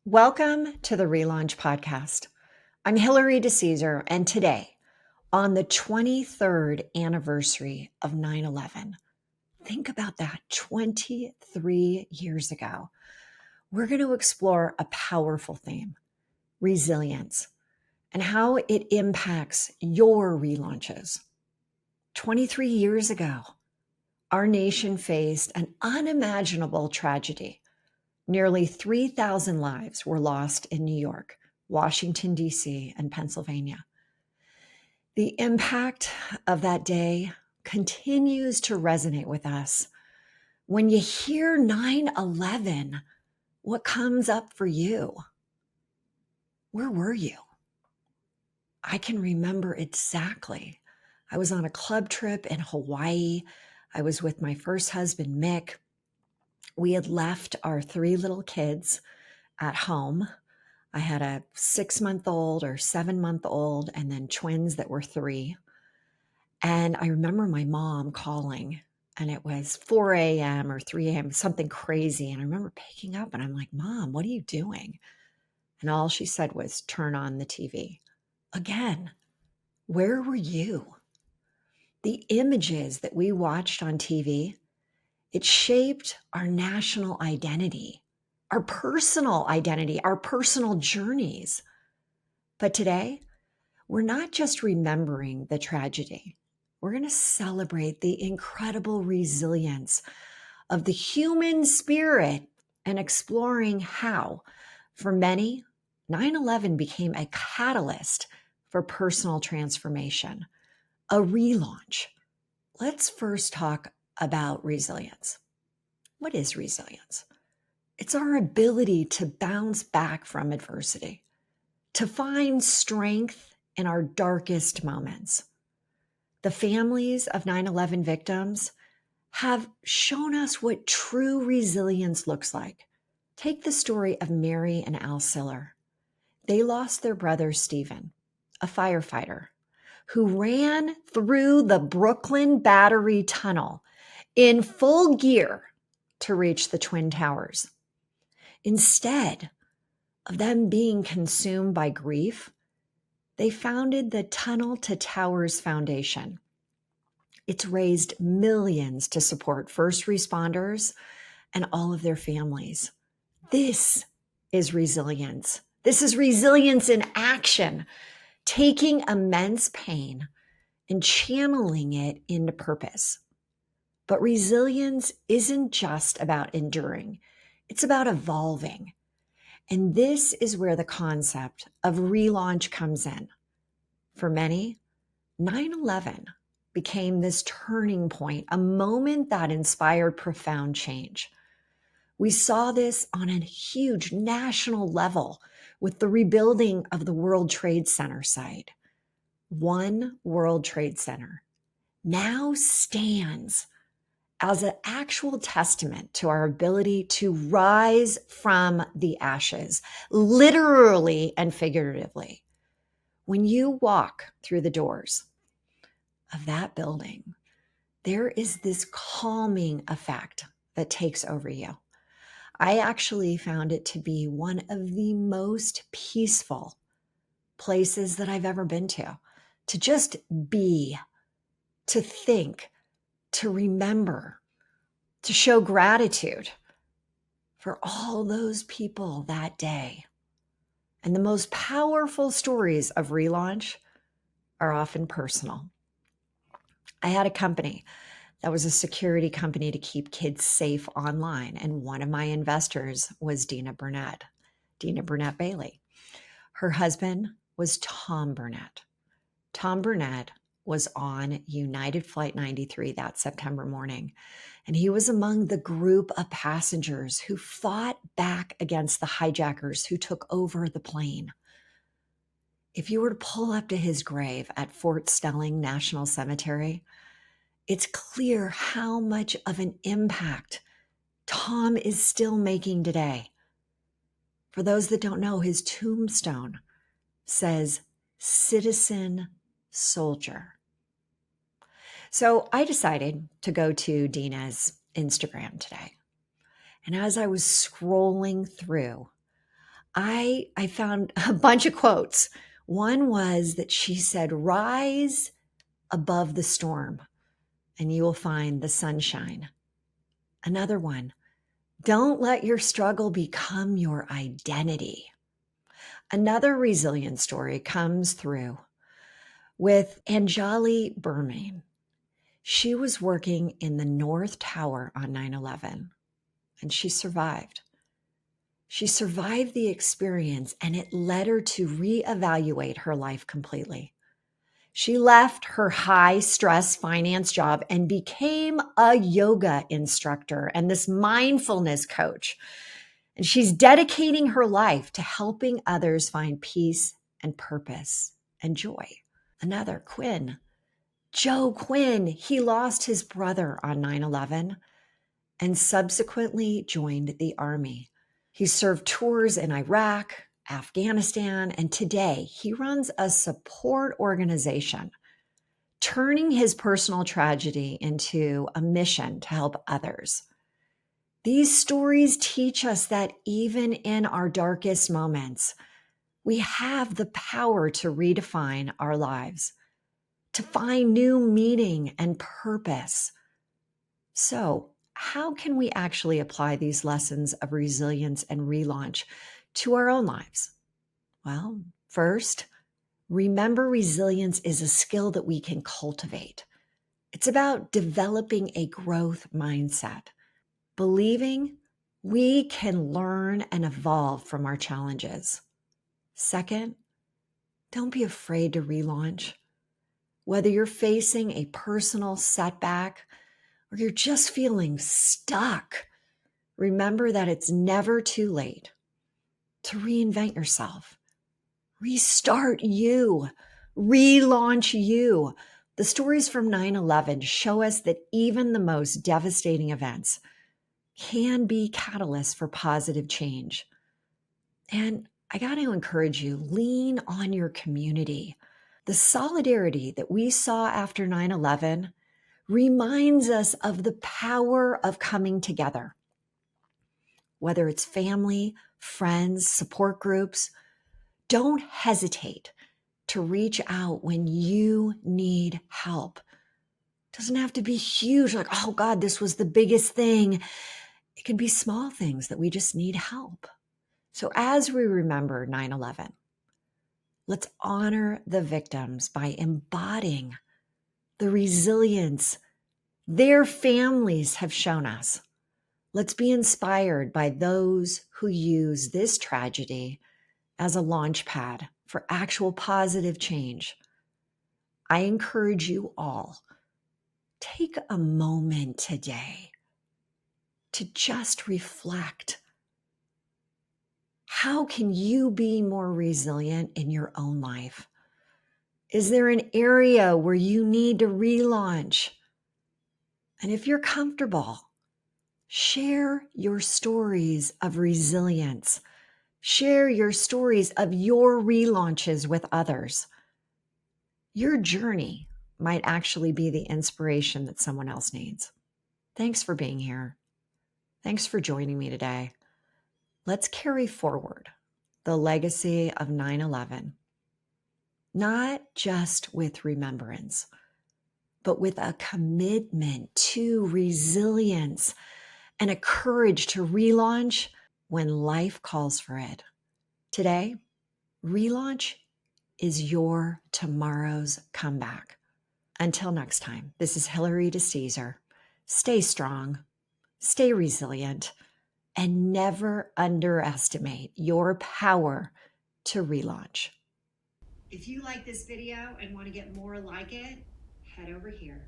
Welcome to the Relaunch Podcast. I'm Hilary DeCesare, and today, on the 23rd anniversary of 9/11, think about that, 23 years ago, we're going to explore a powerful theme, resilience, and how it impacts your relaunches. 23 years ago, our nation faced an unimaginable tragedy. Nearly 3,000 lives were lost in New York, Washington, D.C., and Pennsylvania. The impact of that day continues to resonate with us. When you hear 9/11, what comes up for you? Where were you? I can remember exactly. I was on a club trip in Hawaii. I was with my first husband, Mick. We had left our 3 little kids at home. I had a 6-month-old or 7-month-old and then twins that were 3. And I remember my mom calling, and it was 4 a.m. or 3 a.m., something crazy. And I remember picking up and I'm like, Mom, what are you doing? And all she said was, turn on the TV. Again, where were you? The images that we watched on TV, it shaped our national identity, our personal identity, our personal journeys. But today, we're not just remembering the tragedy. We're going to celebrate the incredible resilience of the human spirit and exploring how, for many, 9/11 became a catalyst for personal transformation, a relaunch. Let's first talk about resilience. What is resilience? It's our ability to bounce back from adversity, to find strength in our darkest moments. The families of 9/11 victims have shown us what true resilience looks like. Take the story of Mary and Al Siller. They lost their brother, Stephen, a firefighter, who ran through the Brooklyn Battery Tunnel in full gear to reach the Twin Towers. Instead of them being consumed by grief, they founded the Tunnel to Towers Foundation. It's raised millions to support first responders and all of their families. This is resilience. This is resilience in action, taking immense pain and channeling it into purpose. But resilience isn't just about enduring. It's about evolving. And this is where the concept of relaunch comes in. For many, 9/11 became this turning point, a moment that inspired profound change. We saw this on a huge national level with the rebuilding of the World Trade Center site. One World Trade Center now stands as an actual testament to our ability to rise from the ashes, literally and figuratively. When you walk through the doors of that building, there is this calming effect that takes over you. I actually found it to be one of the most peaceful places that I've ever been to just be, to think, to remember, to show gratitude for all those people that day. And the most powerful stories of relaunch are often personal. I had a company that was a security company to keep kids safe online. And one of my investors was Dina Burnett Bailey. Her husband was Tom Burnett. Tom Burnett was on United Flight 93 that September morning. And he was among the group of passengers who fought back against the hijackers who took over the plane. If you were to pull up to his grave at Fort Snelling National Cemetery, it's clear how much of an impact Tom is still making today. For those that don't know, his tombstone says, Citizen Soldier. So I decided to go to Dina's Instagram today. And as I was scrolling through, I found a bunch of quotes. One was that she said, "Rise above the storm and you will find the sunshine." Another one, "Don't let your struggle become your identity." Another resilient story comes through with Anjali Burman. She was working in the North Tower on 9/11 and she survived. She survived the experience and it led her to reevaluate her life completely. She left her high stress finance job and became a yoga instructor and this mindfulness coach. And she's dedicating her life to helping others find peace and purpose and joy. Another, Joe Quinn, he lost his brother on 9/11 and subsequently joined the Army. He served tours in Iraq, Afghanistan, and today he runs a support organization, turning his personal tragedy into a mission to help others. These stories teach us that even in our darkest moments, we have the power to redefine our lives, to find new meaning and purpose. So, how can we actually apply these lessons of resilience and relaunch to our own lives? Well, first, remember resilience is a skill that we can cultivate. It's about developing a growth mindset, believing we can learn and evolve from our challenges. Second, don't be afraid to relaunch. Whether you're facing a personal setback or you're just feeling stuck, remember that it's never too late to reinvent yourself, restart you, relaunch you. The stories from 9/11 show us that even the most devastating events can be catalysts for positive change. And I got to encourage you, lean on your community. The solidarity that we saw after 9/11 reminds us of the power of coming together. Whether it's family, friends, support groups, don't hesitate to reach out when you need help. It doesn't have to be huge, like, oh God, this was the biggest thing. It can be small things that we just need help. So as we remember 9/11, let's honor the victims by embodying the resilience their families have shown us. Let's be inspired by those who use this tragedy as a launch pad for actual positive change. I encourage you all, take a moment today to just reflect. How can you be more resilient in your own life? Is there an area where you need to relaunch? And if you're comfortable, share your stories of resilience. Share your stories of your relaunches with others. Your journey might actually be the inspiration that someone else needs. Thanks for being here. Thanks for joining me today. Let's carry forward the legacy of 9/11, not just with remembrance, but with a commitment to resilience and a courage to relaunch when life calls for it. Today, relaunch is your tomorrow's comeback. Until next time, this is Hilary DeCesare. Stay strong, stay resilient, and never underestimate your power to relaunch. If you like this video and want to get more like it, head over here.